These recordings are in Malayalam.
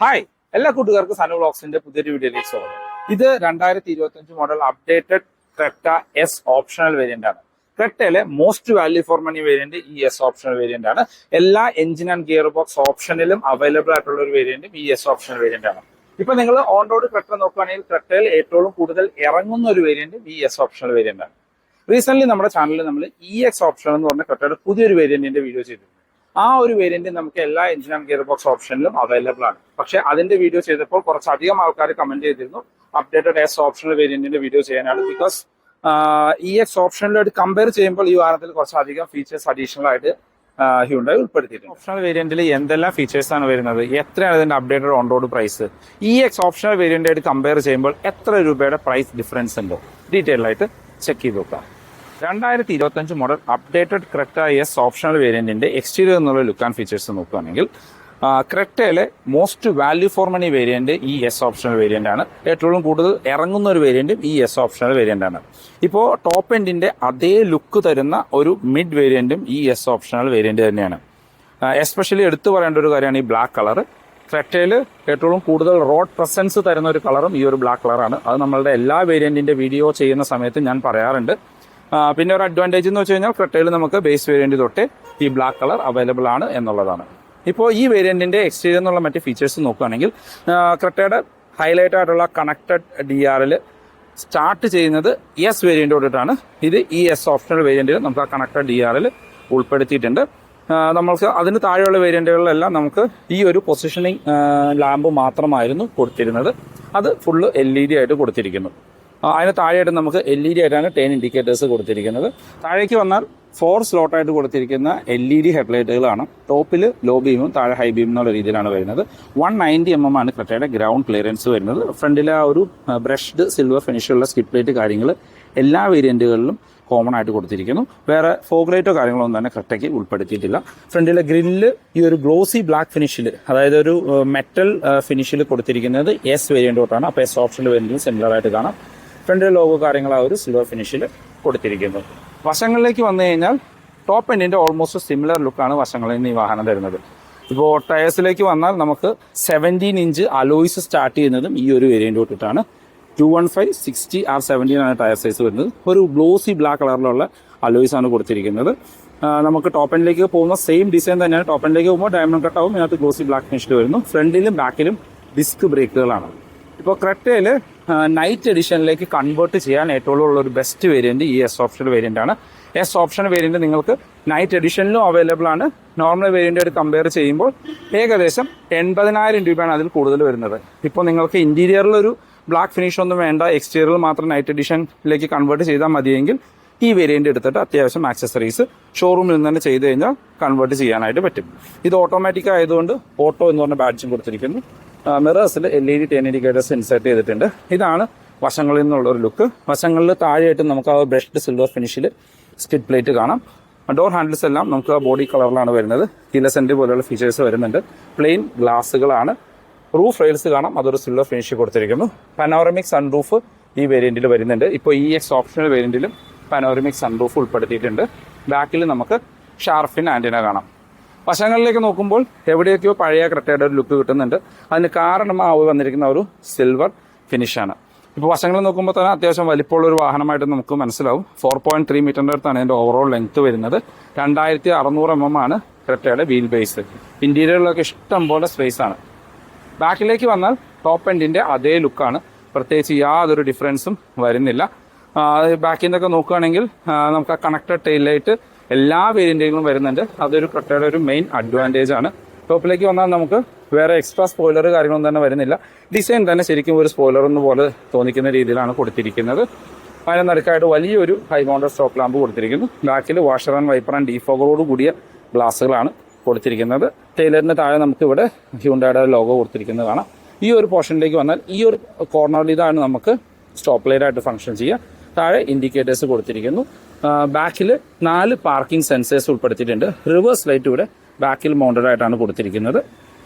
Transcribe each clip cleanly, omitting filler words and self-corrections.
ഹായ്, എല്ലാ കൂട്ടുകാർക്കും സനു വ്ളോഗ്സിന്റെ പുതിയൊരു വീഡിയോയിലേക്ക് സ്വാഗതം. ഇത് 2025 model updated Creta S optional variant ആണ്. ക്രെറ്റയിലെ most value for money variant ഈ എസ് ഓപ്ഷണൽ വേരിയന്റ് ആണ്. എല്ലാ എഞ്ചിൻ ആൻഡ് ഗിയർ ബോക്സ് ഓപ്ഷനിലും അവൈലബിൾ ആയിട്ടുള്ള ഒരു വേരിയന്റും ഈ എസ് ഓപ്ഷണൽ വേരിയന്റ് ആണ്. ഇപ്പൊ നിങ്ങൾ ഓൺ റോഡ് ക്രെറ്റ നോക്കുകയാണെങ്കിൽ ക്രെറ്റയിൽ ഏറ്റവും കൂടുതൽ ഇറങ്ങുന്ന ഒരു വേരിയന്റ് ഈ എസ് ഓപ്ഷണൽ വേരിയന്റ് ആണ്. റീസെന്റ് നമ്മുടെ ചാനലിൽ നമ്മൾ ഇ എക്സ് ഓപ്ഷൻ എന്ന് പറഞ്ഞ ക്രെറ്റയുടെ പുതിയൊരു വേരിയന്റിന്റെ വീഡിയോ ചെയ്തിട്ടുണ്ട്. ആ ഒരു വേരിയന്റ് നമുക്ക് എല്ലാ എഞ്ചിൻ ആൻഡ് ഗിയർ ബോക്സ് ഓപ്ഷനിലും അവൈലബിൾ ആണ്. പക്ഷെ അതിന്റെ വീഡിയോ ചെയ്തപ്പോൾ കുറച്ചധികം ആൾക്കാർ കമന്റ് ചെയ്തിരുന്നു അപ്ഡേറ്റഡ് എസ് ഓപ്ഷണൽ വേരിയന്റിന്റെ വീഡിയോ ചെയ്യാനാണ്. ബിക്കോസ് ഇ എക്സ് ഓപ്ഷനിലായിട്ട് കമ്പയർ ചെയ്യുമ്പോൾ ഈ വാരത്തിൽ കുറച്ചധികം ഫീച്ചേഴ്സ് അഡീഷണൽ ആയിട്ട് ഹ്യുണ്ടായി ഉൾപ്പെടുത്തിയിട്ടുണ്ട്. ഓപ്ഷണൽ വേരിയന്റിൽ എന്തെല്ലാം ഫീച്ചേഴ്സ് ആണ് വരുന്നത്, എത്രയാണ് ഇതിന്റെ updated on road price, E X optional variant ആയിട്ട് കമ്പയർ ചെയ്യുമ്പോൾ എത്ര രൂപയുടെ പ്രൈസ് ഡിഫറൻസ് ഉണ്ടോ, ഡീറ്റെയിൽ ആയിട്ട് ചെക്ക് ചെയ്ത് നോക്കാം. 2025 model updated Creta S optional വേരിയന്റിന്റെ എക്സ്റ്റീരിയർ എന്നുള്ള ലുക്ക് ആൻഡ് ഫീച്ചേഴ്സ് നോക്കുകയാണെങ്കിൽ ക്രെറ്റയിലെ most value for money variant ഈ എസ് ഓപ്ഷണൽ വേരിയന്റ് ആണ്. ഏറ്റവും കൂടുതൽ ഇറങ്ങുന്ന ഒരു വേരിയന്റും ഈ എസ് ഓപ്ഷണൽ വേരിയന്റ് ആണ്. ഇപ്പോൾ ടോപ്പ് എൻഡിന്റെ അതേ ലുക്ക് തരുന്ന ഒരു മിഡ് വേരിയന്റും ഈ എസ് ഓപ്ഷണൽ വേരിയന്റ് തന്നെയാണ്. എസ്പെഷ്യലി എടുത്തു പറയേണ്ട ഒരു കാര്യമാണ് ഈ ബ്ലാക്ക് കളർ. ക്രെറ്റയിൽ ഏറ്റവും കൂടുതൽ റോഡ് പ്രസൻസ് തരുന്ന ഒരു കളറും ഈ ഒരു ബ്ലാക്ക് കളറാണ്. അത് നമ്മളുടെ എല്ലാ വേരിയന്റിന്റെ വീഡിയോ ചെയ്യുന്ന സമയത്ത് ഞാൻ പറയാറുണ്ട്. പിന്നെ ഒരു അഡ്വാൻറ്റേജ് എന്ന് വെച്ച് കഴിഞ്ഞാൽ ക്രെറ്റയിൽ നമുക്ക് ബേസ് വേരിയന്റ് തൊട്ട് ഈ ബ്ലാക്ക് കളർ അവൈലബിൾ ആണ് എന്നുള്ളതാണ്. ഇപ്പോൾ ഈ വേരിയന്റിന്റെ എക്സ്റ്റീരിയർ എന്നുള്ള മറ്റ് ഫീച്ചേഴ്സ് നോക്കുകയാണെങ്കിൽ ക്രെറ്റയുടെ ഹൈലൈറ്റ് ആയിട്ടുള്ള കണക്റ്റഡ് DRL സ്റ്റാർട്ട് ചെയ്യുന്നത് എസ് വേരിയന്റ് തൊട്ടിട്ടാണ്. ഇത് ഈ എസ് ഓപ്ഷണൽ വേരിയന്റിൽ നമുക്ക് ആ കണക്റ്റഡ് DRL ഉൾപ്പെടുത്തിയിട്ടുണ്ട്. നമ്മൾക്ക് അതിന് താഴെയുള്ള വേരിയന്റുകളിലെല്ലാം നമുക്ക് ഈ ഒരു പൊസിഷനിങ് ലാമ്പ് മാത്രമായിരുന്നു കൊടുത്തിരുന്നത്. അത് ഫുള്ള് LED ആയിട്ട് കൊടുത്തിരിക്കുന്നു. അതിന് താഴെയായിട്ട് നമുക്ക് LED ആയിട്ടാണ് ടേൺ ഇൻഡിക്കേറ്റേഴ്സ് കൊടുത്തിരിക്കുന്നത്. താഴേക്ക് വന്നാൽ 4 സ്ലോട്ടായിട്ട് കൊടുത്തിരിക്കുന്ന LED ഹെഡ്ലൈറ്റുകളാണ്. ടോപ്പിൽ ലോ ബീമും താഴെ ഹൈ ബീം എന്നുള്ള രീതിയിലാണ് വരുന്നത്. 190 mm ആണ് ക്രെറ്റയുടെ ഗ്രൗണ്ട് ക്ലിയറൻസ് വരുന്നത്. ഫ്രണ്ടിലെ ആ ഒരു ബ്രഷ്ഡ് സിൽവർ ഫിനിഷുള്ള സ്കിപ്പ് ലൈറ്റ് കാര്യങ്ങൾ എല്ലാ വേരിയന്റുകളിലും കോമൺ ആയിട്ട് കൊടുത്തിരിക്കുന്നു. വേറെ ഫോഗ് ലൈറ്റോ കാര്യങ്ങളൊന്നും തന്നെ ക്രെറ്റയ്ക്ക് ഉൾപ്പെടുത്തിയിട്ടില്ല. ഫ്രണ്ടിലെ ഗ്രില്ല് ഈ ഒരു ഗ്ലോസി ബ്ലാക്ക് ഫിനിഷിൽ, അതായത് ഒരു മെറ്റൽ ഫിനിഷിൽ കൊടുത്തിരിക്കുന്നത് എസ് വേരിയന്റ് തൊട്ടാണ്. അപ്പോൾ എസ് ഓപ്ഷനിൽ വേരിയന്റിന് സിമിലർ ആയിട്ട് കാണാം. ഫ്രണ്ടിലെ ലോഗോ കാര്യങ്ങൾ ആ ഒരു സിൽവർ ഫിനിഷിൽ കൊടുത്തിരിക്കുന്നു. വശങ്ങളിലേക്ക് വന്നു കഴിഞ്ഞാൽ ടോപ്പ് എൻഡിന്റെ ഓൾമോസ്റ്റ് സിമിലർ ലുക്കാണ് വശങ്ങളിൽ നിന്ന് ഈ വാഹനം തരുന്നത്. ഇപ്പോൾ ടയേഴ്സിലേക്ക് വന്നാൽ നമുക്ക് 17 ഇഞ്ച് അലോയ്സ് സ്റ്റാർട്ട് ചെയ്യുന്നതും ഈ ഒരു വേരിയന്റ് തൊട്ടിട്ടാണ്. 215, 60, R17 ആണ് ടയർ സൈസ് വരുന്നത്. ഒരു ഗ്ലോസി ബ്ലാക്ക് കളറിലുള്ള അലോയ്സ് ആണ് കൊടുത്തിരിക്കുന്നത്. നമുക്ക് ടോപ്പ് എൻഡിലേക്ക് പോകുന്ന സെയിം ഡിസൈൻ തന്നെയാണ്. ടോപ്പ് എൻഡിലേക്ക് പോകുമ്പോൾ ഡയമണ്ട് കട്ട് ആവും. ഇതിനകത്ത് ഗ്ലോസി ബ്ലാക്ക് ഫിനിഷിൽ വരുന്നു. ഫ്രണ്ടിലും ബാക്കിലും ഡിസ്ക് ബ്രേക്കുകളാണ്. ഇപ്പോൾ ക്രെറ്റയിൽ നൈറ്റ് എഡിഷനിലേക്ക് കൺവേർട്ട് ചെയ്യാൻ ഏറ്റവും ഉള്ള ഒരു ബെസ്റ്റ് വേരിയന്റ് ഈ എസ് ഓപ്ഷണൽ വേരിയന്റ് ആണ്. എസ് ഓപ്ഷണൽ വേരിയന്റ് നിങ്ങൾക്ക് നൈറ്റ് എഡിഷനിലും അവൈലബിൾ ആണ്. നോർമൽ വേരിയന്റായിട്ട് കമ്പയർ ചെയ്യുമ്പോൾ ഏകദേശം 80,000 രൂപയാണ് അതിൽ കൂടുതൽ വരുന്നത്. ഇപ്പോൾ നിങ്ങൾക്ക് ഇന്റീരിയറിലൊരു ബ്ലാക്ക് ഫിനിഷ് ഒന്നും വേണ്ട, എക്സ്റ്റീരിയറിൽ മാത്രം നൈറ്റ് എഡിഷനിലേക്ക് കൺവേർട്ട് ചെയ്താൽ മതിയെങ്കിൽ ഈ വേരിയന്റ് എടുത്തിട്ട് അത്യാവശ്യം ആക്സസറീസ് ഷോറൂമിൽ നിന്ന് തന്നെ ചെയ്ത് കഴിഞ്ഞാൽ കൺവേർട്ട് ചെയ്യാനായിട്ട് പറ്റും. ഇത് ഓട്ടോമാറ്റിക് ആയതുകൊണ്ട് ഓട്ടോ എന്ന് പറഞ്ഞ ബാഡ്ജും കൊടുത്തിരിക്കുന്നു. മിറേഴ്സിൽ LED ടേൺ ഇൻഡിക്കേറ്റേഴ്സ് ഇൻസേർട്ട് ചെയ്തിട്ടുണ്ട്. ഇതാണ് വശങ്ങളിൽ നിന്നുള്ള ഒരു ലുക്ക്. വശങ്ങളിൽ താഴെയായിട്ട് നമുക്ക് ആ ബ്രഷ്ഡ് സിൽവർ ഫിനിഷിൽ സ്കിഡ് പ്ലേറ്റ് കാണാം. ഡോർ ഹാൻഡിൽസ് എല്ലാം നമുക്ക് ആ ബോഡി കളറിലാണ് വരുന്നത്. കീലെസ് എൻട്രി പോലെയുള്ള ഫീച്ചേഴ്സ് വരുന്നുണ്ട്. പ്ലെയിൻ ഗ്ലാസുകളാണ്. റൂഫ് റെയിൽസ് കാണാം, അതൊരു സിൽവർ ഫിനിഷ് കൊടുത്തിരിക്കുന്നു. പനോറമിക് സൺറൂഫ് ഈ വേരിയന്റിൽ വരുന്നുണ്ട്. ഇപ്പോൾ ഈ എക്സ് ഓപ്ഷണൽ വേരിയന്റിലും പനോറമിക് സൺറൂഫ് ഉൾപ്പെടുത്തിയിട്ടുണ്ട്. ബാക്കിൽ നമുക്ക് ഷാർഫിൻ ആന്റിന കാണാം. വശങ്ങളിലേക്ക് നോക്കുമ്പോൾ എവിടെയൊക്കെയോ പഴയ ക്രെറ്റയുടെ ഒരു ലുക്ക് കിട്ടുന്നുണ്ട്. അതിന് കാരണം ആ വന്നിരിക്കുന്ന ഒരു സിൽവർ ഫിനിഷാണ്. ഇപ്പോൾ വശങ്ങൾ നോക്കുമ്പോൾ തന്നെ അത്യാവശ്യം വലിപ്പമുള്ള ഒരു വാഹനമായിട്ട് നമുക്ക് മനസ്സിലാവും. 4.3 മീറ്ററിൻ്റെ അടുത്താണ് ഇതിൻ്റെ ഓവറോൾ ലെങ്ത് വരുന്നത്. 2600 mm ആണ് ക്രെറ്റയുടെ വീൽ ബേസ്. ഇന്റീരിയറിലൊക്കെ ഇഷ്ടം പോലെ സ്പേസ് ആണ്. ബാക്കിലേക്ക് വന്നാൽ ടോപ്പ് എൻഡിന്റെ അതേ ലുക്കാണ്. പ്രത്യേകിച്ച് യാതൊരു ഡിഫറൻസും വരുന്നില്ല. ബാക്കിൽ നിന്നൊക്കെ നോക്കുകയാണെങ്കിൽ നമുക്ക് ആ കണക്റ്റഡ് ടെയിൽ ലൈറ്റ് എല്ലാ വേരിയന്റുകളും വരുന്നുണ്ട്. അതൊരു ക്രെറ്റയുടെ ഒരു മെയിൻ അഡ്വാൻറ്റേജ് ആണ്. ടോപ്പിലേക്ക് വന്നാൽ നമുക്ക് വേറെ എക്സ്ട്രാ സ്പോയിലർ കാര്യങ്ങളൊന്നും തന്നെ വരുന്നില്ല. ഡിസൈൻ തന്നെ ശരിക്കും ഒരു സ്പോയിലർ എന്ന് പോലെ തോന്നിക്കുന്ന രീതിയിലാണ് കൊടുത്തിരിക്കുന്നത്. അതിന് നടുക്കായിട്ട് വലിയൊരു ഹൈ മൗണ്ടഡ് സ്റ്റോപ്പ് ലാമ്പ് കൊടുത്തിരിക്കുന്നു. ബാക്കിൽ വാഷർ ആൻഡ് വൈപ്പർ ആൻഡ് ഡീഫോഗറോട് കൂടിയ ഗ്ലാസുകളാണ് കൊടുത്തിരിക്കുന്നത്. ടെയിലറിന് താഴെ നമുക്ക് ഇവിടെ ഹ്യുണ്ടായുടെ ലോഗോ കൊടുത്തിരിക്കുന്നത് കാണാം. ഈ ഒരു പോർഷനിലേക്ക് വന്നാൽ ഈ ഒരു കോർണറിൽ ഇതാണ് നമുക്ക് സ്റ്റോപ്പ് ലൈറ്റ് ആയിട്ട് ഫംഗ്ഷൻ ചെയ്യുക. താഴെ ഇൻഡിക്കേറ്റേഴ്സ് കൊടുത്തിരിക്കുന്നു. ബാക്കിൽ 4 പാർക്കിംഗ് സെൻസേഴ്സ് ഉൾപ്പെടുത്തിയിട്ടുണ്ട്. റിവേഴ്സ് ലൈറ്റ് ഇവിടെ ബാക്കിൽ മൗണ്ടഡ് ആയിട്ടാണ് കൊടുത്തിരിക്കുന്നത്.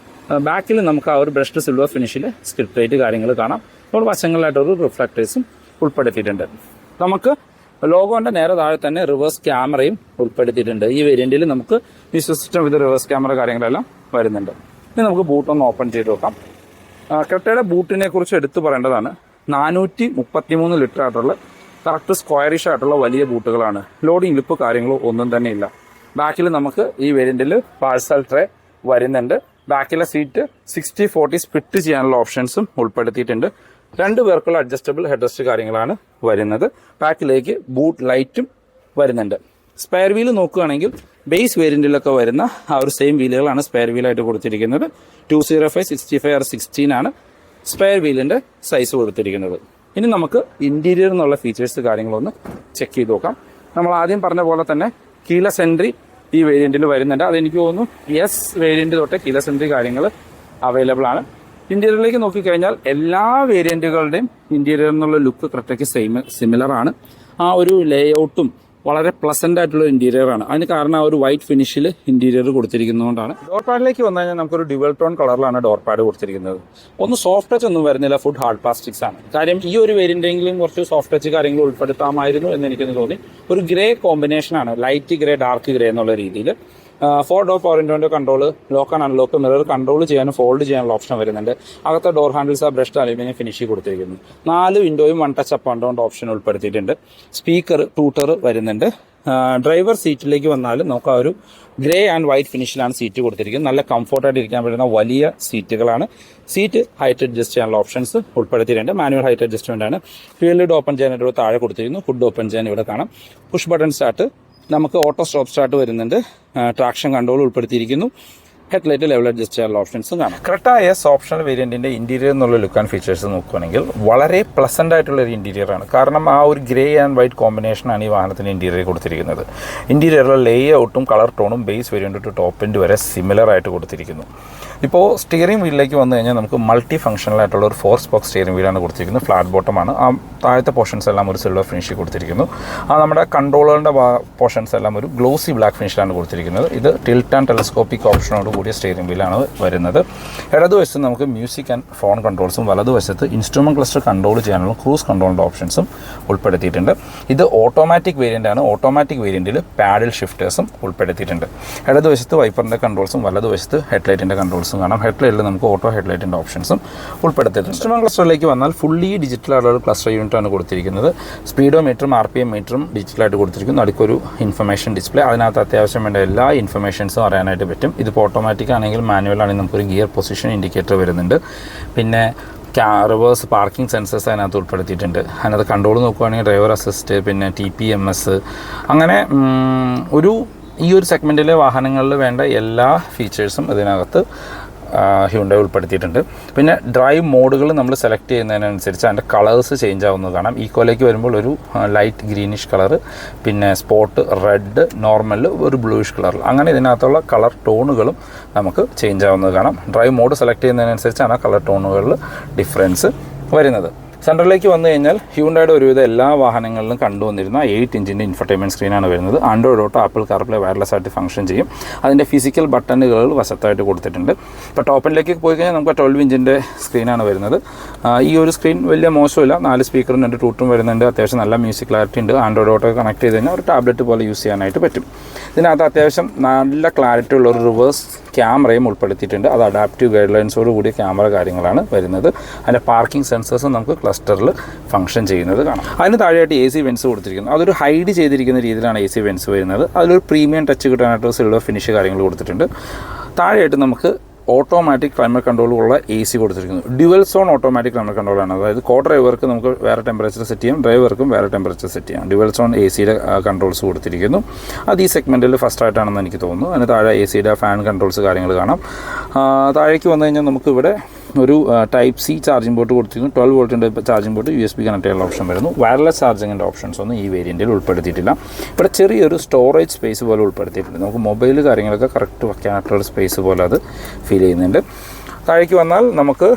ബാക്കിൽ നമുക്ക് ആ ഒരു ബ്രഷ്ഡ് സിൽവർ ഫിനിഷിൽ സ്കിഡ് പ്ലേറ്റ് കാര്യങ്ങൾ കാണാം. അപ്പോൾ വശങ്ങളിലായിട്ടൊരു റിഫ്ലക്ടേഴ്സും ഉൾപ്പെടുത്തിയിട്ടുണ്ട്. നമുക്ക് ലോഗോന്റെ നേരെ താഴെ തന്നെ റിവേഴ്സ് ക്യാമറയും ഉൾപ്പെടുത്തിയിട്ടുണ്ട്. ഈ വേരിയന്റിൽ നമുക്ക് ഈ സിസ്റ്റം വിത്ത് റിവേഴ്സ് ക്യാമറ കാര്യങ്ങളെല്ലാം വരുന്നുണ്ട്. ഇനി നമുക്ക് ബൂട്ട് ഒന്ന് ഓപ്പൺ ചെയ്ത് നോക്കാം. ക്രെറ്റയുടെ ബൂട്ടിനെ കുറിച്ച് എടുത്തു പറയേണ്ടതാണ്. 433 ലിറ്റർ ആയിട്ടുള്ള കറക്റ്റ് സ്ക്വയറിഷ് ആയിട്ടുള്ള വലിയ ബൂട്ടുകളാണ്. ലോഡിംഗ് ലിപ്പ് കാര്യങ്ങളോ ഒന്നും തന്നെ ഇല്ല. ബാക്കിൽ നമുക്ക് ഈ വേരിയന്റിൽ പാഴ്സൽ ട്രേ വരുന്നുണ്ട്. ബാക്കിലെ സീറ്റ് 60-40 സ്പ്ലിറ്റ് ചെയ്യാനുള്ള ഓപ്ഷൻസും ഉൾപ്പെടുത്തിയിട്ടുണ്ട്. 2 പേർക്കുള്ള അഡ്ജസ്റ്റബിൾ ഹെഡ്റസ്റ്റ് കാര്യങ്ങളാണ് വരുന്നത്. ബാക്കിലേക്ക് ബൂട്ട് ലൈറ്റും വരുന്നുണ്ട്. സ്പെയർ വീല് നോക്കുകയാണെങ്കിൽ ബേസ് വേരിയന്റിലൊക്കെ വരുന്ന ആ ഒരു സെയിം വീലുകളാണ് സ്പെയർ വീലായിട്ട് കൊടുത്തിരിക്കുന്നത്. 205/65/16 ആണ് സ്പെയർ വീലിന്റെ സൈസ് കൊടുത്തിരിക്കുന്നത്. ഇനി നമുക്ക് ഇന്റീരിയർ എന്നുള്ള ഫീച്ചേഴ്സ് കാര്യങ്ങളൊന്ന് ചെക്ക് ചെയ്ത് നോക്കാം. നമ്മൾ ആദ്യം പറഞ്ഞ പോലെ തന്നെ കീലെസ് എൻട്രി ഈ വേരിയന്റിൽ വരുന്നുണ്ട്. അതെനിക്ക് തോന്നുന്നു എസ് വേരിയന്റ് തൊട്ട് കീലെസ് എൻട്രി കാര്യങ്ങൾ അവൈലബിൾ ആണ്. ഇന്റീരിയറിലേക്ക് നോക്കിക്കഴിഞ്ഞാൽ എല്ലാ വേരിയന്റുകളുടെയും ഇന്റീരിയർ എന്നുള്ള ലുക്ക് ക്രെറ്റയ്ക്ക് സിമിലർ ആണ്. ആ ഒരു ലേഔട്ടും വളരെ പ്ലസന്റ് ആയിട്ടുള്ള ഇന്റീരിയർ ആണ്. അതിന് കാരണം ആ ഒരു വൈറ്റ് ഫിനിഷിൽ ഇന്റീരിയർ കൊടുത്തിരിക്കുന്നതുകൊണ്ടാണ്. ഡോർ പാഡിലേക്ക് വന്നു കഴിഞ്ഞാൽ നമുക്കൊരു ഡ്യുവൽ ടോൺ കളറിലാണ് ഡോർ പാഡ് കൊടുത്തിരിക്കുന്നത്. ഒന്ന് സോഫ്റ്റ് ടച്ച് ഒന്നും വരുന്നില്ല, ഫുഡ് ഹാർഡ് പ്ലാസ്റ്റിക്സ് ആണ്. കാര്യം ഈ ഒരു വേരിയന്റെങ്കിലും കുറച്ച് സോഫ്റ്റ് ടച്ച് കാര്യങ്ങൾ ഉൾപ്പെടുത്താമായിരുന്നു എന്ന് എനിക്കൊന്ന് തോന്നി. ഒരു ഗ്രേ കോമ്പിനേഷൻ ആണ്, ലൈറ്റ് ഗ്രേ ഡാർക്ക് ഗ്രേ എന്നുള്ള രീതിയിൽ. 4 ഡോർ പവർ വിൻഡോന്റെ control, lock and unlock, mirror control ചെയ്യാനും ഫോൾഡ് ചെയ്യാനുള്ള ഓപ്ഷൻ വരുന്നുണ്ട്. അകത്തെ ഡോർ ഹാൻഡിൽസ് ആ ബ്രഷ്ഡ് അലുമിനിയം ഫിനിഷ് കൊടുത്തിരിക്കുന്നു. 4 വിൻഡോയും 1 touch up and down option ഉൾപ്പെടുത്തിയിട്ടുണ്ട്. സ്പീക്കർ ട്യൂട്ടർ വരുന്നുണ്ട്. ഡ്രൈവർ സീറ്റിലേക്ക് വന്നാൽ നമുക്ക് ആ ഒരു ഗ്രേ ആൻഡ് വൈറ്റ് ഫിനിഷിലാണ് സീറ്റ് കൊടുത്തിരിക്കുന്നത്. നല്ല കംഫോർട്ടായിട്ട് ഇരിക്കാൻ പറ്റുന്ന വലിയ സീറ്റുകളാണ്. സീറ്റ് ഹൈറ്റ് അഡ്ജസ്റ്റ് ചെയ്യാനുള്ള ഓപ്ഷൻസ് ഉൾപ്പെടുത്തിയിട്ടുണ്ട്. മാനുവൽ ഹൈറ്റ് അഡ്ജസ്റ്റ്മെന്റ് ആണ്. ഫ്യൂൽ ലിഡ് ഓപ്പൺ ചെയ്യാനായിട്ട് താഴെ കൊടുത്തിരിക്കുന്നു. ഫുഡ് ഓപ്പൺ ചെയ്യാൻ ഇവിടെ കാണാം. പുഷ് ബട്ടൺ സ്റ്റാർട്ട്, നമുക്ക് ഓട്ടോ സ്റ്റോപ്പ് സ്റ്റാർട്ട് വരുന്നുണ്ട്. ട്രാക്ഷൻ കൺട്രോൾ ഉൾപ്പെടുത്തിയിരിക്കുന്നു. ഹെഡ്ലൈറ്റ് ലെവൽ അഡ്ജസ്റ്റ് ചെയ്യാനുള്ള ഓപ്ഷൻസും കാണാം. ക്രെറ്റ എസ് ഓപ്ഷണൽ വേരിയന്റിന്റെ ഇന്റീരിയർ എന്നുള്ള ലുക്ക് ആൻഡ് ഫീച്ചേഴ്സ് നോക്കുകയാണെങ്കിൽ വളരെ പ്ലസന്റ് ആയിട്ടുള്ള ഒരു ഇന്റീരിയർ ആണ്. കാരണം ആ ഒരു ഗ്രേ ആൻഡ് വൈറ്റ് കോമ്പിനേഷനാണ് ഈ വാഹനത്തിന് ഇന്റീരിയർ കൊടുത്തിരിക്കുന്നത്. ഇന്റീരിയറിലെ ലേ ഔട്ടും കളർ ടോണും base variant to top end വരെ സിമിലർ ആയിട്ട് കൊടുത്തിരിക്കുന്നു. ഇപ്പോൾ സ്റ്റിയറിംഗ് വീലിലേക്ക് വന്നു കഴിഞ്ഞാൽ നമുക്ക് മൾട്ടി ഫംഗ്ഷണൽ ആയിട്ടുള്ള ഒരു 4 സ്പോക്ക് സ്റ്റിയറിംഗ് വീലാണ് കൊടുത്തിരിക്കുന്നത്. ഫ്ലാറ്റ് ബോട്ടമാണ്. ആ താഴത്തെ പോർഷൻസ് എല്ലാം ഒരു സിൽവർ ഫിനിഷിൽ കൊടുത്തിരിക്കുന്നു. ആ നമ്മുടെ കൺട്രോളറിൻ്റെ പോർഷൻസ് എല്ലാം ഒരു ഗ്ലോസി ബ്ലാക്ക് ഫിനിഷിലാണ് കൊടുത്തിരിക്കുന്നത്. ഇത് ടിൽറ്റ് ആൻഡ് ടെലസ്കോപ്പിക് ഓപ്ഷനോട് കൂടിയ സ്റ്റിയറിംഗ് വീലാണ് വരുന്നത്. ഇടതുവശത്ത് നമുക്ക് മ്യൂസിക് ആൻഡ് ഫോൺ കൺട്രോൾസും വലതുവശത്ത് ഇൻസ്ട്രുമെന്റ് ക്ലസ്റ്റർ കൺട്രോൾ ചെയ്യാനുള്ള ക്രൂസ് കൺട്രോളിൻ്റെ ഓപ്ഷൻസും ഉൾപ്പെടുത്തിയിട്ടുണ്ട്. ഇത് ഓട്ടോമാറ്റിക് വേരിയൻ്റ് ആണ്. ഓട്ടോമാറ്റിക് വേരിയൻറ്റിൽ പാഡിൽ ഷിഫ്റ്റേഴ്സും ഉൾപ്പെടുത്തിയിട്ടുണ്ട്. ഇടതുവശത്ത് വൈപ്പറിൻ്റെ കൺട്രോൾസും വലതുവശത്ത് ഹെഡ്ലൈറ്റിൻ്റെ കൺട്രോൾസും കാണാം. ഹെഡ്ലൈറ്റിൽ നമുക്ക് ഓട്ടോ ഹെഡ്ലൈറ്റിൻ്റെ ഓപ്ഷൻസും ഉൾപ്പെടുത്തിയിട്ടുണ്ട്. ഇൻസ്ട്രുമെന്റ് ക്ലസ്റ്ററിലേക്ക് വന്നാൽ ഫുള്ളി ഡിജിറ്റൽ ആയിട്ടുള്ള ഒരു ക്ലസ്റ്റർ യൂണിറ്റ് ആണ് കൊടുത്തിരിക്കുന്നത്. സ്പീഡോമീറ്ററും RPM മീറ്ററും ഡിജിറ്റലായിട്ട് കൊടുത്തിരിക്കുന്നു. അടുത്തൊരു ഇൻഫർമേഷൻ ഡിസ്പ്ലേ. അതിനകത്ത് അത്യാവശ്യം വേണ്ട എല്ലാ ഇൻഫർമേഷൻസും അറിയാനായിട്ട് പറ്റും. ഇതിപ്പോൾ ഓട്ടോമാറ്റിക് ആണെങ്കിൽ മാനുവൽ ആണെങ്കിൽ നമുക്കൊരു ഗിയർ പൊസിഷൻ ഇൻഡിക്കേറ്റർ വരുന്നുണ്ട്. പിന്നെ റിവേഴ്സ് പാർക്കിംഗ് സെൻസേഴ്സ് അതിനകത്ത് ഉൾപ്പെടുത്തിയിട്ടുണ്ട്. അതിനകത്ത് കൺട്രോൾ നോക്കുകയാണെങ്കിൽ ഡ്രൈവർ അസിസ്റ്റ്, പിന്നെ TPMS, അങ്ങനെ ഈ ഒരു സെഗ്മെൻറ്റിലെ വാഹനങ്ങളിൽ വേണ്ട എല്ലാ ഫീച്ചേഴ്സും ഇതിനകത്ത് ഹ്യുണ്ടായി ഉൾപ്പെടുത്തിയിട്ടുണ്ട്. പിന്നെ ഡ്രൈവ് മോഡുകൾ നമ്മൾ സെലക്ട് ചെയ്യുന്നതിനനുസരിച്ച് അതിൻ്റെ കളേഴ്സ് ചേഞ്ച് ആവുന്നത് കാണാം. ഈക്കോയിലേക്ക് വരുമ്പോൾ ഒരു ലൈറ്റ് ഗ്രീനിഷ് കളർ, പിന്നെ സ്പോട്ട് റെഡ്, നോർമൽ ഒരു ബ്ലൂയിഷ് കളർ, അങ്ങനെ ഇതിനകത്തുള്ള കളർ ടോണുകളും നമുക്ക് ചേഞ്ച് ആവുന്നത് കാണാം. ഡ്രൈവ് മോഡ് സെലക്ട് ചെയ്യുന്നതിനനുസരിച്ചാണ് ആ കളർ ടോണുകളിൽ ഡിഫറൻസ് വരുന്നത്. സെൻട്രലിലേക്ക് വന്നു കഴിഞ്ഞാൽ ഹ്യുണ്ടായുടെ ഒരുവിധ എല്ലാ വാഹനങ്ങളിലും കണ്ടുവന്നിരുന്ന 8 ഇഞ്ചിൻ്റെ ഇൻഫർടൈൻമെൻറ്റ് സ്ക്രീനാണ് വരുന്നത്. Android auto, apple CarPlay wireless ആയിട്ട് ഫംഗ്ഷൻ ചെയ്യും. അതിൻ്റെ ഫിസിക്കൽ ബട്ടണുകൾ വശത്തായിട്ട് കൊടുത്തിട്ടുണ്ട്. ഇപ്പോൾ ടോപ്പിലേക്ക് പോയി കഴിഞ്ഞാൽ നമുക്ക് 12 ഇഞ്ചിൻ്റെ സ്ക്രീനാണ് വരുന്നത്. ഈ ഒരു സ്ക്രീൻ വലിയ മോശമില്ല. 4 സ്പീക്കറും 2 ട്യൂട്ടറും വരുന്നുണ്ട്. അത്യാവശ്യം നല്ല മ്യൂസിക് ക്ലാരിറ്റി ഉണ്ട്. ആൻഡ്രോയിഡ് ഓട്ടോ കണക്ട് ചെയ്ത് കഴിഞ്ഞാൽ ഒരു ടാബ്ലറ്റ് പോലെ യൂസ് ചെയ്യാനായിട്ട് പറ്റും. ഇതിനകത്ത് അത്യാവശ്യം നല്ല ക്ലാരിറ്റി ഉള്ള ഒരു റിവേഴ്സ് ക്യാമറയും ഉൾപ്പെടുത്തിയിട്ടുണ്ട്. അത് അഡാപ്റ്റീവ് ഗൈഡ് ലൈൻസോട് കൂടിയ ക്യാമറ കാര്യങ്ങളാണ് വരുന്നത്. അതിൻ്റെ പാർക്കിംഗ് സെൻസേഴ്സും നമുക്ക് ക്ലസ്റ്ററിൽ ഫംഗ്ഷൻ ചെയ്യുന്നത് കാണാം. അതിന് താഴെയായിട്ട് AC വെൻസ് കൊടുത്തിരിക്കുന്നു. അതൊരു ഹൈഡ് ചെയ്തിരിക്കുന്ന രീതിയിലാണ് AC വെൻസ് വരുന്നത്. അതിലൊരു പ്രീമിയം ടച്ച് കിട്ടാനായിട്ട് സിൽവർ ഫിനിഷ് കാര്യങ്ങൾ കൊടുത്തിട്ടുണ്ട്. താഴെയായിട്ട് നമുക്ക് ഓട്ടോമാറ്റിക് ക്ലൈമറ്റ് കൺട്രോളുള്ള AC കൊടുത്തിരിക്കുന്നു. ഡ്യുവൽ സോൺ ഓട്ടോമാറ്റിക് ക്ലൈമറ്റ് കൺട്രോളാണ്. അതായത് കോ ഡ്രൈവർക്ക് നമുക്ക് വേറെ ടെമ്പറേച്ചർ സെറ്റ് ചെയ്യാം, ഡ്രൈവർക്കും വേറെ ടെമ്പറേച്ചർ സെറ്റ് ചെയ്യാം. ഡ്യുവൽ സോൺ ACയുടെ കൺട്രോൾസ് കൊടുത്തിരിക്കുന്നു. അത് ഈ സെഗ്മെൻറ്റിൽ ഫസ്റ്റ് ആയിട്ടാണെന്ന് എനിക്ക് തോന്നുന്നു. അതിന് താഴെ ACയുടെ ഫാൻ കൺട്രോൾസ് കാര്യങ്ങൾ കാണാം. താഴേക്ക് വന്നു കഴിഞ്ഞാൽ നമുക്കിവിടെ ഒരു Type-C ചാർജിംഗ് പോർട്ട് കൊടുത്തിരിക്കുന്നു. 12 വോൾട്ടിൻ്റെ ചാർജിംഗ് പോർട്ട്, USB കണക്ട് ചെയ്യാനുള്ള ഓപ്ഷൻ വരുന്നു. വയർലെസ് ചാർജിങ്ങിൻ്റെ ഓപ്ഷൻസ് ഒന്നും ഈ വേരിയൻറ്റിൽ ഉൾപ്പെടുത്തിയിട്ടില്ല. ഇവിടെ ചെറിയൊരു സ്റ്റോറേജ് സ്പേസ് പോലെ ഉൾപ്പെടുത്തിയിട്ടുണ്ട്. നമുക്ക് മൊബൈൽ കാര്യങ്ങളൊക്കെ കറക്റ്റ് വയ്ക്കാനായിട്ടുള്ള സ്പേസ് പോലെ അത് ഫീൽ ചെയ്യുന്നുണ്ട്. താഴേക്ക് വന്നാൽ നമുക്ക്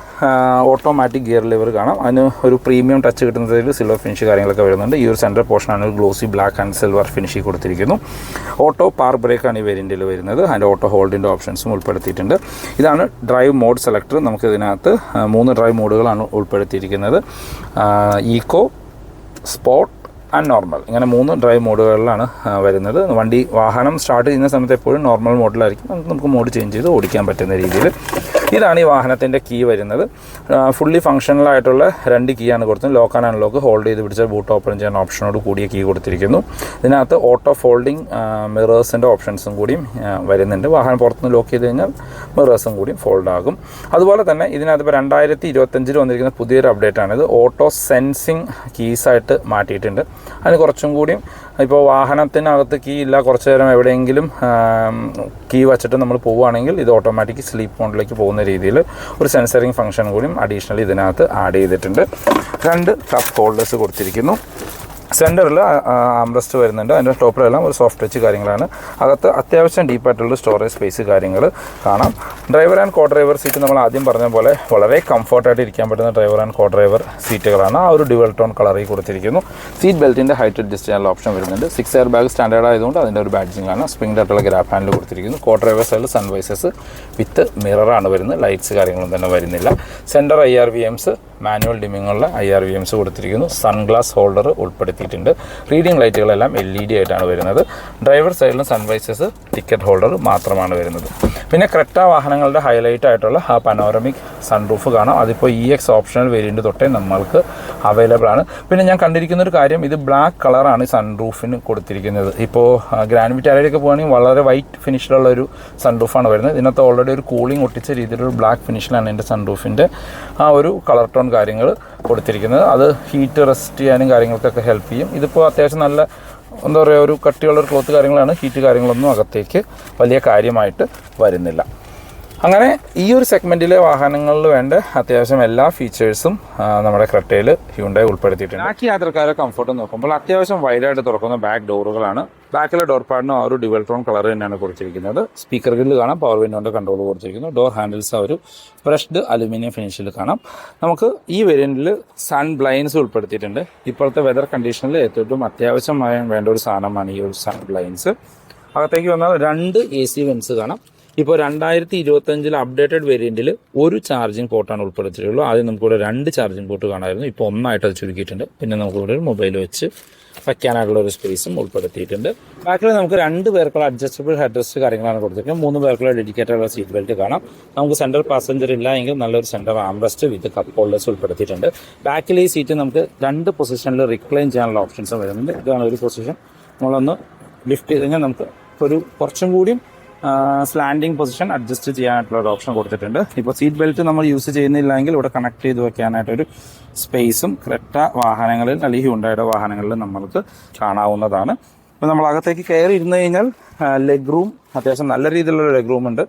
ഓട്ടോമാറ്റിക് ഗിയർ ലിവർ കാണാം. അതിന് ഒരു പ്രീമിയം ടച്ച് കിട്ടുന്നതിൽ സിൽവർ ഫിനിഷ് കാര്യങ്ങളൊക്കെ വരുന്നുണ്ട്. ഈ ഒരു സെൻട്രൽ പോർഷനാണ് ഒരു ഗ്ലോസി ബ്ലാക്ക് ആൻഡ് സിൽവർ ഫിനിഷിൽ കൊടുത്തിരിക്കുന്നു. ഓട്ടോ പാർക്ക് ബ്രേക്കാണ് ഈ വേരിയൻറ്റിൽ വരുന്നത്. അതിൻ്റെ ഓട്ടോ ഹോൾഡിൻ്റെ ഓപ്ഷൻസും ഉൾപ്പെടുത്തിയിട്ടുണ്ട്. ഇതാണ് ഡ്രൈവ് മോഡ് സെലക്ടർ. നമുക്ക് ഇതിനകത്ത് 3 ഡ്രൈവ് മോഡുകളാണ് ഉൾപ്പെടുത്തിയിരിക്കുന്നത്. ഈക്കോ, സ്പോർട്ട് ആൻഡ് നോർമൽ, ഇങ്ങനെ 3 ഡ്രൈവ് മോഡുകളിലാണ് വരുന്നത്. വാഹനം സ്റ്റാർട്ട് ചെയ്യുന്ന സമയത്ത് എപ്പോഴും നോർമൽ മോഡിലായിരിക്കും. നമുക്ക് മോഡ് ചേഞ്ച് ചെയ്ത് ഓടിക്കാൻ പറ്റുന്ന രീതിയിൽ ഇതാണ് ഈ വാഹനത്തിൻ്റെ കീ വരുന്നത്. ഫുള്ളി ഫങ്ഷണൽ ആയിട്ടുള്ള 2 കീ ആണ് കൊടുത്തത്. ലോക്ക് ആൻഡ് അൺലോക്ക് ഹോൾഡ് ചെയ്ത് പിടിച്ചാൽ ബൂട്ട് ഓപ്പൺ ചെയ്യാൻ ഓപ്ഷനോട് കൂടിയ കീ കൊടുത്തിരിക്കുന്നു. ഇതിനകത്ത് ഓട്ടോ ഫോൾഡിംഗ് മിറേഴ്സിൻ്റെ ഓപ്ഷൻസും കൂടിയും വരുന്നുണ്ട്. വാഹനം പുറത്തുനിന്ന് ലോക്ക് ചെയ്ത് കഴിഞ്ഞാൽ മിറേഴ്സും കൂടി ഫോൾഡ് ആകും. അതുപോലെ തന്നെ ഇതിനകത്ത് ഇപ്പോൾ 2025 വന്നിരിക്കുന്ന പുതിയൊരു അപ്ഡേറ്റ് ആണിത്. ഓട്ടോ സെൻസിങ് കീസായിട്ട് മാറ്റിയിട്ടുണ്ട്. അതിന് കുറച്ചും കൂടിയും ഇപ്പോൾ വാഹനത്തിനകത്ത് കീ ഇല്ല, കുറച്ച് നേരം എവിടെയെങ്കിലും കീ വച്ചിട്ട് നമ്മൾ പോവുകയാണെങ്കിൽ ഇത് ഓട്ടോമാറ്റിക് സ്ലീപ്പ് മോഡിലേക്ക് പോകുന്ന രീതിയിൽ ഒരു സെൻസറിങ് ഫംഗ്ഷൻ കൂടിയും അഡീഷണലി ഇതിനകത്ത് ആഡ് ചെയ്തിട്ടുണ്ട്. 2 കപ്പ് ഹോൾഡേഴ്സ് കൊടുത്തിരിക്കുന്നു. സെൻറ്ററിൽ ആംറസ്റ്റ് വരുന്നുണ്ട്. അതിൻ്റെ ടോപ്പിലെല്ലാം ഒരു സോഫ്റ്റ് ടച്ച് കാര്യങ്ങളാണ്. അകത്ത് അത്യാവശ്യം ഡീപ്പായിട്ടുള്ള സ്റ്റോറേജ് സ്പേസ് കാര്യങ്ങൾ കാണാം. Driver and co driver seat നമ്മൾ ആദ്യം പറഞ്ഞ പോലെ വളരെ കംഫർട്ടായിട്ട് ഇരിക്കാൻ പറ്റുന്ന ഡ്രൈവർ ആൻഡ് കോ ഡ്രൈവർ സീറ്റുകളാണ്. ആ ഒരു ഡ്യുവൽ ടോൺ കളറിൽ കൊടുത്തിരിക്കുന്നു. സീറ്റ് ബെൽറ്റിൻ്റെ ഹൈറ്റ് അഡ്ജസ്റ്റ് ചെയ്യാനുള്ള ഓപ്ഷൻ വരുന്നുണ്ട്. 6 എയർ ബാഗ് സ്റ്റാൻഡേർഡ് ആയതുകൊണ്ട് അതിൻ്റെ ഒരു ബാഡ്ജിങ് ആണ്. സ്പ്രിംഗ് ആയിട്ടുള്ള ഗ്രാബ് ഹാൻഡിൽ കൊടുത്തിരിക്കുന്നു. കോ ഡ്രൈവർ സൈഡിൽ സൺവൈസസ് വിത്ത് മിററാണ് വരുന്നത്. ലൈറ്റ്സ് കാര്യങ്ങളൊന്നും തന്നെ വരുന്നില്ല. സെൻറ്റർ IRVMs മാനുവൽ ഡിമ്മിങ്ങുള്ള IRVMs കൊടുത്തിരിക്കുന്നു. സൺഗ്ലാസ് ഹോൾഡർ ഉൾപ്പെടുത്തിയിട്ടുണ്ട്. റീഡിംഗ് ലൈറ്റുകളെല്ലാം LED ആയിട്ടാണ് വരുന്നത്. ഡ്രൈവർ സൈഡിലും സൺവൈസസ് ടിക്കറ്റ് ഹോൾഡർ മാത്രമാണ് വരുന്നത്. പിന്നെ ക്രെറ്റ വാഹനങ്ങളുടെ ഹൈലൈറ്റ് ആയിട്ടുള്ള ആ പനോറമിക് സൺറൂഫ് കാണാം. അതിപ്പോൾ EX ഓപ്ഷണൽ വേരിയൻറ്റ് തൊട്ടേ നമ്മൾക്ക് അവൈലബിൾ ആണ്. പിന്നെ ഞാൻ കണ്ടിരിക്കുന്ന ഒരു കാര്യം, ഇത് ബ്ലാക്ക് കളറാണ് സൺറൂഫിന് കൊടുത്തിരിക്കുന്നത്. ഇപ്പോൾ ഗ്രാൻഡ് വിറ്റാരയിലൊക്കെ പോകുകയാണെങ്കിൽ വളരെ വൈറ്റ് ഫിനിഷിലുള്ള ഒരു സൺറൂഫാണ് വരുന്നത്. ഇതിനകത്ത് ഓൾറെഡി ഒരു കൂളിംഗ് ഒട്ടിച്ച രീതിയിലൊരു ബ്ലാക്ക് ഫിനിഷിലാണ് എൻ്റെ സൺറൂഫിൻ്റെ ആ ഒരു കളർ ടോൺ കാര്യങ്ങൾ കൊടുത്തിരിക്കുന്നത്. അത് ഹീറ്റ് റെസിസ്റ്റ് ചെയ്യാനും കാര്യങ്ങൾക്കൊക്കെ ഹെൽപ്പ് ചെയ്യും. ഇതിപ്പോൾ അത്യാവശ്യം നല്ല എന്താ പറയുക, ഒരു കട്ടിയുള്ളൊരു ക്ലോത്ത് കാര്യങ്ങളാണ്. ഹീറ്റ് കാര്യങ്ങളൊന്നും അകത്തേക്ക് വലിയ കാര്യമായിട്ട് വരുന്നില്ല. അങ്ങനെ ഈ ഒരു സെഗ്മെൻറ്റിലെ വാഹനങ്ങളിൽ വേണ്ട അത്യാവശ്യം എല്ലാ ഫീച്ചേഴ്സും നമ്മുടെ ക്രെറ്റയിൽ ഹ്യുണ്ടായി ഉൾപ്പെടുത്തിയിട്ടുണ്ട്. ബാക്കി യാത്രക്കാരെ കംഫർട്ട് നോക്കുമ്പോൾ അത്യാവശ്യം വൈഡായിട്ട് തുറക്കുന്ന ബാക്ക് ഡോറുകളാണ്. ബാക്കിലെ ഡോർ പാഡിനും ആ ഒരു ഡ്യുവൽ ടോൺ കളർ തന്നെയാണ് കൊടുത്തിരിക്കുന്നത്. സ്പീക്കർ ഗ്രില്ല് കാണാം. പവർ വിൻഡോൻ്റെ കൺട്രോൾ കൊടുത്തിരിക്കുന്നു. ഡോർ ഹാൻഡിൽസ് ആ ഒരു ബ്രഷ്ഡ് അലുമിനിയം ഫിനിഷിൽ കാണാം. നമുക്ക് ഈ വേരിയൻറ്റിൽ സൺ ബ്ലൈൻഡ്സ് ഉൾപ്പെടുത്തിയിട്ടുണ്ട്. ഇപ്പോഴത്തെ വെതർ കണ്ടീഷനിൽ ഏറ്റവും അത്യാവശ്യമായി വേണ്ട ഒരു സാധനമാണ് ഈ ഒരു സൺ ബ്ലൈൻഡ്സ്. അകത്തേക്ക് വന്നാൽ 2 AC വെൻസ് കാണാം. ഇപ്പോൾ 2025 അപ്ഡേറ്റഡ് വേരിയൻറ്റിൽ ഒരു ചാർജിങ് പോർട്ടാണ് ഉൾപ്പെടുത്തിയിട്ടുള്ളൂ. ആദ്യം നമുക്കിവിടെ 2 ചാർജിങ് പോർട്ട് കാണാമായിരുന്നു. ഇപ്പോൾ 1 ആയിട്ട് അത് ചുരുക്കിയിട്ടുണ്ട്. പിന്നെ നമുക്കിവിടെ ഒരു മൊബൈൽ വെച്ച് വയ്ക്കാനായിട്ടുള്ള ഒരു സ്പേസും ഉൾപ്പെടുത്തിയിട്ടുണ്ട്. ബാക്കിൽ നമുക്ക് 2 പേർക്കുള്ള അഡ്ജസ്റ്റബിൾ ഹെഡ് റെസ്റ്റ് കാര്യങ്ങളാണ് കൊടുത്തിരിക്കുന്നത്. 3 പേർക്കുള്ള ഡെഡിക്കേറ്റഡ് സീറ്റ് ബെൽറ്റ് കാണാം. നമുക്ക് സെൻട്രൽ പാസഞ്ചർ ഇല്ല എങ്കിൽ നല്ലൊരു സെൻട്രൽ ആംറസ്റ്റ് വിത്ത് കപ്പ് ഹോൾഡേഴ്സ് ഉൾപ്പെടുത്തിയിട്ടുണ്ട്. ബാക്കിൽ ഈ സീറ്റ് നമുക്ക് 2 പൊസിഷനിൽ റിക്ലൈൻ ചെയ്യാനുള്ള ഓപ്ഷൻസ് വരുന്നുണ്ട്. ഇതാണ് ഒരു പൊസിഷൻ. നമ്മളൊന്ന് ലിഫ്റ്റ് ചെയ്ത് കഴിഞ്ഞാൽ നമുക്ക് ഒരു കുറച്ചും കൂടിയും സ്ലാൻഡിങ് പൊസിഷൻ അഡ്ജസ്റ്റ് ചെയ്യാനായിട്ടുള്ള ഒരു ഓപ്ഷൻ കൊടുത്തിട്ടുണ്ട്. ഇപ്പോൾ സീറ്റ് ബെൽറ്റ് നമ്മൾ യൂസ് ചെയ്യുന്നില്ലെങ്കിൽ ഇവിടെ കണക്ട് ചെയ്ത് വെക്കാനായിട്ടൊരു സ്പേസും ക്രെറ്റ വാഹനങ്ങളിൽ അല്ലെങ്കിൽ ഹ്യുണ്ടായുടെ വാഹനങ്ങളിൽ നമ്മൾക്ക് കാണാവുന്നതാണ്. അപ്പോൾ നമ്മൾ അകത്തേക്ക് കയറി ഇരുന്ന് കഴിഞ്ഞാൽ ലെഗ് റൂം അത്യാവശ്യം നല്ല രീതിയിലുള്ള ലെഗ് റൂം ഉണ്ട്.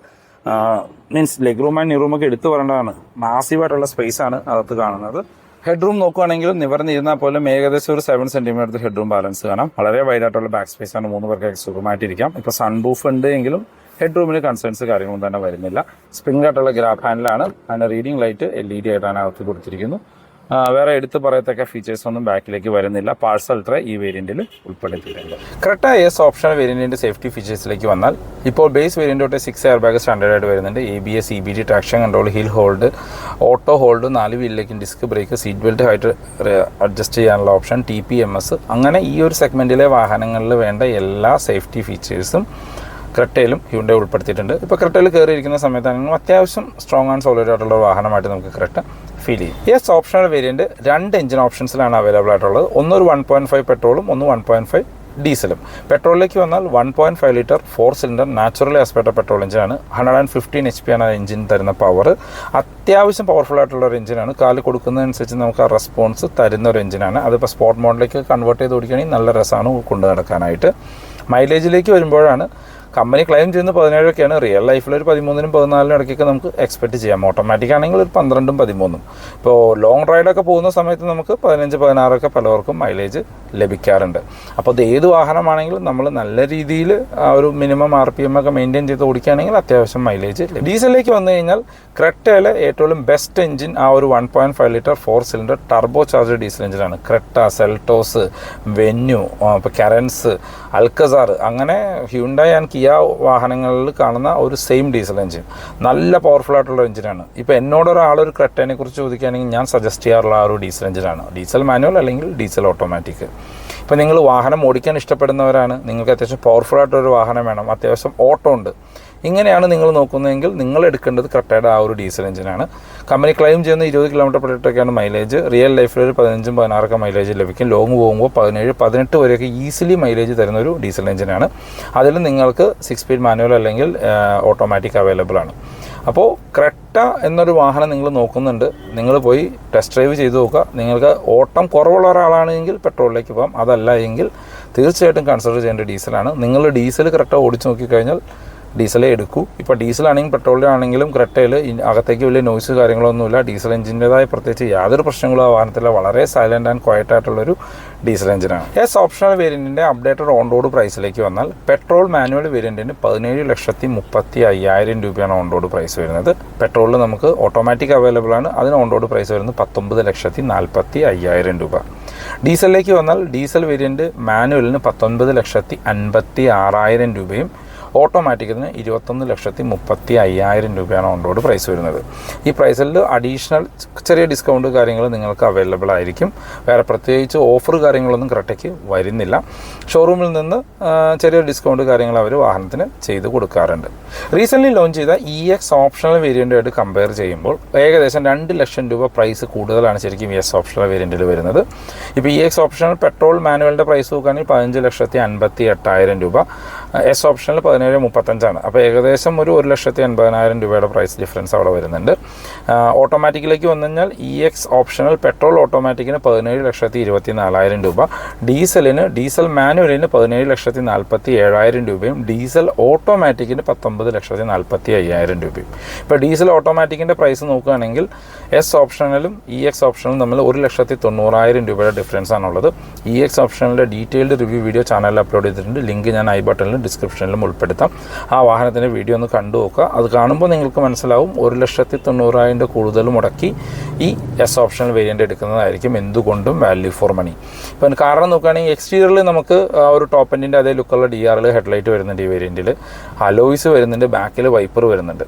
മീൻസ് ലെഗ് റൂം ആൻഡ് നീറൂമൊക്കെ എടുത്തു പറയേണ്ടതാണ്. മാസീവായിട്ടുള്ള സ്പേസാണ് അകത്ത് കാണുന്നത്. ഹെഡ് റൂം നോക്കുകയാണെങ്കിൽ നിവർന്നിരുന്നാൽ പോലും ഏകദേശം ഒരു 7 സെൻറ്റിമീറ്റർ ഹെഡ് റൂം ബാലൻസ് കാണാം. വളരെ വൈഡായിട്ടുള്ള ബാക്ക് സ്പേസാണ്. 3 പേർക്ക് സുഖമായിട്ടിരിക്കാം. ഇപ്പോൾ സൺറൂഫ് ഉണ്ട് എങ്കിലും ഹെഡ് റൂമിന് കൺസേൺസ് കാര്യങ്ങളൊന്നും തന്നെ വരുന്നില്ല. സ്പ്രിംഗ് ആയിട്ടുള്ള ഗ്രാബ് ഹാൻഡിലാണ്. അതിൻ്റെ റീഡിംഗ് ലൈറ്റ് LED ആയിട്ടാണ് അകത്ത് കൊടുത്തിരിക്കുന്നു. വേറെ എടുത്ത് പറയത്തക്ക ഫീച്ചേഴ്സ് ഒന്നും ബാക്കിലേക്ക് വരുന്നില്ല. പാഴ്സൽ ട്രേ ഈ വേരിയന്റിൽ ഉൾപ്പെടുത്തിയിട്ടുണ്ട്. ക്രെറ്റ എസ് ഓപ്ഷണൽ വേരിയന്റിന്റെ സേഫ്റ്റി ഫീച്ചേഴ്സിലേക്ക് വന്നാൽ ഇപ്പോൾ ബേസ് വേരിയന്റ് തൊട്ട് 6 എയർ ബാഗ് സ്റ്റാൻഡേർഡ് ആയിട്ട് വരുന്നുണ്ട്. ABS, EBD, traction control, hill hold, auto hold, 4 വീലിലേക്ക് disc brake, seat belt height adjust ചെയ്യാനുള്ള ഓപ്ഷൻ, TPMS, അങ്ങനെ ഈ ഒരു സെഗ്മെന്റിലെ വാഹനങ്ങളിൽ വേണ്ട എല്ലാ സേഫ്റ്റി ഫീച്ചേഴ്സും ക്രെറ്റയിലും ഹ്യുണ്ടായി ഉൾപ്പെടുത്തിയിട്ടുണ്ട്. ഇപ്പോൾ ക്രെറ്റയിൽ കയറിയിരിക്കുന്ന സമയത്താണെങ്കിലും അത്യാവശ്യം സ്ട്രോങ് ആൻഡ് സോളിഡ് ആയിട്ടുള്ള വാഹനമായിട്ട് നമുക്ക് ക്രെറ്റ ഫീൽ ചെയ്യും. എസ് ഓപ്ഷണൽ വേരിയൻറ്റ് 2 എഞ്ചിൻ ഓപ്ഷൻസിലാണ് അവൈലബിൾ ആയിട്ടുള്ളത്. ഒരു 1.5 പെട്രോളും 1.5 ഡീസലും. പെട്രോളിലേക്ക് വന്നാൽ 1.5 litre 4 cylinder naturally aspirated petrol എഞ്ചിനാണ്. 115 HP ആണ് എഞ്ചിൻ തരുന്ന പവർ. അത്യാവശ്യം പവർഫുൾ ആയിട്ടുള്ള ഒരു എഞ്ചിനാണ്. കാല് കൊടുക്കുന്നതനുസരിച്ച് നമുക്ക് ആ റെസ്പോൺസ് തരുന്ന ഒരു എഞ്ചിനാണ്. അതിപ്പോൾ സ്പോർട്ട് മോഡിലേക്ക് കൺവേർട്ട് ചെയ്ത് ഓടിക്കുകയാണെങ്കിൽ നല്ല രസമാണ് കൊണ്ടു നടക്കാനായിട്ട്. മൈലേജിലേക്ക് വരുമ്പോഴാണ് കമ്പനി ക്ലെയിം ചെയ്യുന്ന 17 റിയൽ ലൈഫിൽ ഒരു 13-നും 14-നും ഇടയ്ക്കൊക്കെ നമുക്ക് എക്സ്പെക്ട് ചെയ്യാം. ഓട്ടോമാറ്റിക് ആണെങ്കിൽ ഒരു 12-ഉം 13-ഉം. ഇപ്പോൾ ലോങ് റൈഡൊക്കെ പോകുന്ന സമയത്ത് നമുക്ക് 15-16 പലവർക്കും മൈലേജ് ലഭിക്കാറുണ്ട്. അപ്പോൾ അത് ഏത് വാഹനമാണെങ്കിലും നമ്മൾ നല്ല രീതിയിൽ ആ ഒരു മിനിമം RPM ഒക്കെ മെയിൻറ്റെയിൻ ചെയ്ത് ഓടിക്കുകയാണെങ്കിൽ അത്യാവശ്യം മൈലേജ്. ഡീസലിലേക്ക് വന്നു കഴിഞ്ഞാൽ ക്രെറ്റയിലെ ഏറ്റവും ബെസ്റ്റ് എഞ്ചിൻ ആ ഒരു 1.5 litre 4 cylinder turbo charge diesel എഞ്ചിനാണ്. ക്രെറ്റ, സെൽട്ടോസ്, വെന്യൂ, ഇപ്പോൾ കരൻസ്, അൽക്കസാർ, അങ്ങനെ ഹ്യുണ്ടായി ആൻഡ് കിയ വാഹനങ്ങളിൽ കാണുന്ന ഒരു സെയിം ഡീസൽ എഞ്ചിൻ. നല്ല പവർഫുൾ ആയിട്ടുള്ള എഞ്ചിനാണ്. ഇപ്പോൾ എന്നോട് ഒരാളൊരു ക്രെറ്റനെ കുറിച്ച് ചോദിക്കുകയാണെങ്കിൽ ഞാൻ സജസ്റ്റ് ചെയ്യാറുള്ള ആ ഒരു ഡീസൽ എഞ്ചിനാണ്. ഡീസൽ മാനുവൽ അല്ലെങ്കിൽ ഡീസൽ ഓട്ടോമാറ്റിക്. ഇപ്പോൾ നിങ്ങൾ വാഹനം ഓടിക്കാൻ ഇഷ്ടപ്പെടുന്നവരാണ്, നിങ്ങൾക്ക് അത്യാവശ്യം പവർഫുൾ ആയിട്ടൊരു വാഹനം വേണം, അത്യാവശ്യം ഓട്ടോ ഉണ്ട് ഇങ്ങനെയാണ് നിങ്ങൾ നോക്കുന്നതെങ്കിൽ നിങ്ങൾ എടുക്കേണ്ടത് ക്രെറ്റയുടെ ആ ഒരു ഡീസൽ എഞ്ചിനാണ്. കമ്പനി ക്ലെയിം ചെയ്യുന്ന 20 km/ലിറ്ററൊക്കെയാണ് മൈലേജ്. റിയൽ ലൈഫിൽ ഒരു 15-16 മൈലേജ് ലഭിക്കും. ലോങ് പോകുമ്പോൾ 17-18 വരെയൊക്കെ ഈസിലി മൈലേജ് തരുന്ന ഒരു ഡീസൽ എഞ്ചിനാണ്. അതിൽ നിങ്ങൾക്ക് 6 സ്പീഡ് മാനുവൽ അല്ലെങ്കിൽ ഓട്ടോമാറ്റിക് അവൈലബിൾ ആണ്. അപ്പോൾ ക്രെറ്റ എന്നൊരു വാഹനം നിങ്ങൾ നോക്കുന്നുണ്ട്, നിങ്ങൾ പോയി ടെസ്റ്റ് ഡ്രൈവ് ചെയ്ത് നോക്കുക. നിങ്ങൾക്ക് ഓട്ടം കുറവുള്ള ഒരാളാണെങ്കിൽ പെട്രോളിലേക്ക് പോകാം, അതല്ല എങ്കിൽ തീർച്ചയായിട്ടും കൺസിഡർ ചെയ്യേണ്ട ഡീസലാണ്. നിങ്ങൾ ഡീസൽ ക്രെറ്റ ഓടിച്ച് നോക്കിക്കഴിഞ്ഞാൽ ഡീസലേ എടുക്കൂ. ഇപ്പോൾ ഡീസലാണെങ്കിലും പെട്രോളിലാണെങ്കിലും ക്രെറ്റയിൽ അകത്തേക്ക് വലിയ നോയ്സ് കാര്യങ്ങളൊന്നുമില്ല. ഡീസൽ എഞ്ചിൻ്റെതായ പ്രത്യേകിച്ച് യാതൊരു പ്രശ്നങ്ങളും ആ വാഹനത്തിൽ വളരെ സൈലൻ്റ് ആൻഡ് ക്വയറ്റ് ആയിട്ടുള്ളൊരു ഡീസൽ എഞ്ചിനാണ്. എസ് ഓപ്ഷണൽ വേരിയൻറ്റിൻ്റെ അപ്ഡേറ്റഡ് ഓൺ റോഡ് പ്രൈസിലേക്ക് വന്നാൽ പെട്രോൾ മാനുവൽ വേരിയൻറ്റിന് 17,35,000 രൂപയാണ് ഓൺ റോഡ് പ്രൈസ് വരുന്നത്. പെട്രോളിൽ നമുക്ക് ഓട്ടോമാറ്റിക് അവൈലബിൾ ആണ്. അതിന് ഓൺ റോഡ് പ്രൈസ് വരുന്നത് 19,45,000 രൂപ. ഡീസലിലേക്ക് വന്നാൽ ഡീസൽ വേരിയൻറ്റ് മാനുവലിന് 19,56,000 രൂപയും ഓട്ടോമാറ്റിക്കിന് 21,35,000 രൂപയാണ് ഓൺ റോഡ് പ്രൈസ് വരുന്നത്. ഈ പ്രൈസിൽ അഡീഷണൽ ചെറിയ ഡിസ്കൗണ്ട് കാര്യങ്ങൾ നിങ്ങൾക്ക് അവൈലബിൾ ആയിരിക്കും. വേറെ പ്രത്യേകിച്ച് ഓഫർ കാര്യങ്ങളൊന്നും ക്രെറ്റയ്ക്ക് വരുന്നില്ല. ഷോറൂമിൽ നിന്ന് ചെറിയൊരു ഡിസ്കൗണ്ട് കാര്യങ്ങൾ അവർ വാഹനത്തിന് ചെയ്ത് കൊടുക്കാറുണ്ട്. റീസെൻ്റ്ലി ലോഞ്ച് ചെയ്ത EX ഓപ്ഷണൽ വേരിയൻ്റായിട്ട് കമ്പയർ ചെയ്യുമ്പോൾ ഏകദേശം 2 ലക്ഷം രൂപ പ്രൈസ് കൂടുതലാണ് ശരിക്കും ES ഓപ്ഷണൽ വേരിയൻറ്റിൽ വരുന്നത്. ഇപ്പോൾ EX ഓപ്ഷണൽ പെട്രോൾ മാനുവലിൻ്റെ പ്രൈസ് നോക്കുകയാണെങ്കിൽ 15,58,000 രൂപ, എസ് ഓപ്ഷനിൽ 17,35,000. അപ്പോൾ ഏകദേശം ഒരു 1,80,000 രൂപയുടെ പ്രൈസ് ഡിഫറൻസ് അവിടെ വരുന്നുണ്ട്. ഓട്ടോമാറ്റിക്കിലേക്ക് വന്നു കഴിഞ്ഞാൽ EX ഓപ്ഷണൽ പെട്രോൾ ഓട്ടോമാറ്റിക്കിന് 17,24,000 രൂപ, ഡീസൽ മാനുവലിന് 17,47,000 രൂപയും ഡീസൽ ഓട്ടോമാറ്റിക്കിന് 19,45,000 രൂപയും. ഇപ്പോൾ ഡീസൽ ഓട്ടോമാറ്റിക്കിൻ്റെ പ്രൈസ് നോക്കുകയാണെങ്കിൽ എസ് ഓപ്ഷണലും EX ഓപ്ഷണലും തമ്മിൽ 1,90,000 രൂപയുടെ ഡിഫറൻസ് ആണുള്ളത്. EX ഓപ്ഷണലിൻ്റെ ഡീറ്റെയിൽഡ് റിവ്യൂ വീഡിയോ ചാനലിൽ അപ്ലോഡ് ചെയ്തിട്ടുണ്ട്. ലിങ്ക് ഞാൻ ഐ ബട്ടണിലും ഡിസ്ക്രിപ്ഷനിലും ഉൾപ്പെടുത്താം. ആ വാഹനത്തിൻ്റെ വീഡിയോ ഒന്ന് കണ്ടു നോക്കുക. അത് കാണുമ്പോൾ നിങ്ങൾക്ക് മനസ്സിലാവും 1,90,000 കൂടുതൽ മുടക്കി ഈ എസ് ഓപ്ഷണൽ വേരിയൻ്റ് എടുക്കുന്നതായിരിക്കും എന്തുകൊണ്ടും വാല്യൂ ഫോർ മണി. ഇപ്പം കാരണം നോക്കുകയാണെങ്കിൽ എക്സ്റ്റീരിയറിൽ നമുക്ക് ഒരു ടോപ്പ് എൻഡിൻ്റെ അതേ ലുക്കുള്ള DRL ഹെഡ്ലൈറ്റ് വരുന്നുണ്ട് ഈ വേരിയൻറ്റിൽ. അലോയ്സ് വരുന്നുണ്ട്, ബാക്കിൽ വൈപ്പർ വരുന്നുണ്ട്.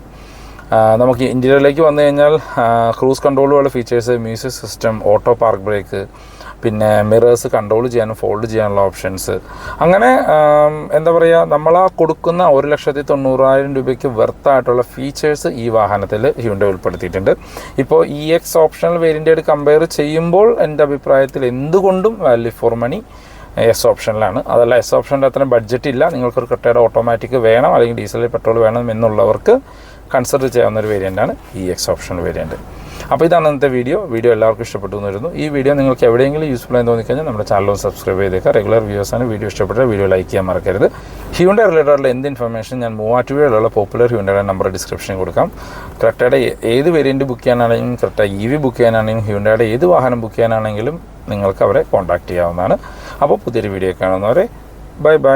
നമുക്ക് ഇൻറ്റീരിയറിലേക്ക് വന്നു കഴിഞ്ഞാൽ ക്രൂസ് കൺട്രോളുള്ള features, music system, auto park brake, പിന്നെ മിറേഴ്സ് കൺട്രോൾ ചെയ്യാനും ഫോൾഡ് ചെയ്യാനുള്ള ഓപ്ഷൻസ്, അങ്ങനെ എന്താ പറയുക, നമ്മളാ കൊടുക്കുന്ന 1,90,000 രൂപയ്ക്ക് വെർത്തായിട്ടുള്ള ഫീച്ചേഴ്സ് ഈ വാഹനത്തിൽ ഹ്യുണ്ടായി ഉൾപ്പെടുത്തിയിട്ടുണ്ട്. ഇപ്പോൾ EX ഓപ്ഷണൽ വേരിയൻ്റായിട്ട് കമ്പയർ ചെയ്യുമ്പോൾ എൻ്റെ അഭിപ്രായത്തിൽ എന്തുകൊണ്ടും വാല്യൂ ഫോർ മണി എസ് ഓപ്ഷനിലാണ്. അതല്ല എസ് ഓപ്ഷൻ്റെ അത്രയും ബഡ്ജറ്റ് ഇല്ല, നിങ്ങൾക്കൊരു ക്രെറ്റയുടെ ഓട്ടോമാറ്റിക് വേണം അല്ലെങ്കിൽ ഡീസൽ പെട്രോൾ വേണം എന്നുള്ളവർക്ക് കൺസിഡർ ചെയ്യാവുന്ന ഒരു വേരിയൻ്റാണ് EX ഓപ്ഷണൽ വേരിയൻറ്റ്. അപ്പോൾ ഇതാണ് ഇന്നത്തെ വീഡിയോ എല്ലാവർക്കും ഇഷ്ടപ്പെട്ടു എന്ന് വരുന്നു. ഈ വീഡിയോ നിങ്ങൾക്ക് എവിടെയെങ്കിലും യൂസ്ഫുൾ ആയി തോന്നിക്കഴിഞ്ഞാൽ നമ്മുടെ ചാനൽ സബ്സ്ക്രൈബ് ചെയ്തേക്കുക. റെഗുലർ വ്യൂവേഴ്സാണ്. വീഡിയോ ഇഷ്ടപ്പെട്ടാൽ വീഡിയോ ലൈക്ക് ചെയ്യാൻ മറക്കരുത്. ഹ്യുണ്ടായി റിലേറ്റഡുള്ള എന്ത് ഇൻഫർമേഷൻ ഞാൻ മൂവാറ്റുപുഴയിലുള്ള പോപ്പുലർ ഹ്യുണ്ടായുടെ നമ്പർ ഡിസ്ക്രിപ്ഷനിൽ കൊടുക്കാം. ക്രെറ്റയുടെ ഏത് വേരിയൻറ്റ് ബുക്ക് ചെയ്യാനാണെങ്കിലും ക്രെറ്റ EV ബുക്ക് ചെയ്യാനാണെങ്കിലും ഹ്യുണ്ടായുടെ ഏത് വാഹനം ബുക്ക് ചെയ്യാനാണെങ്കിലും നിങ്ങൾക്ക് അവരെ കോൺടാക്ട് ചെയ്യാവുന്നതാണ്. അപ്പോൾ പുതിയൊരു വീഡിയോ കാണുന്നവരെ ബൈ ബൈ.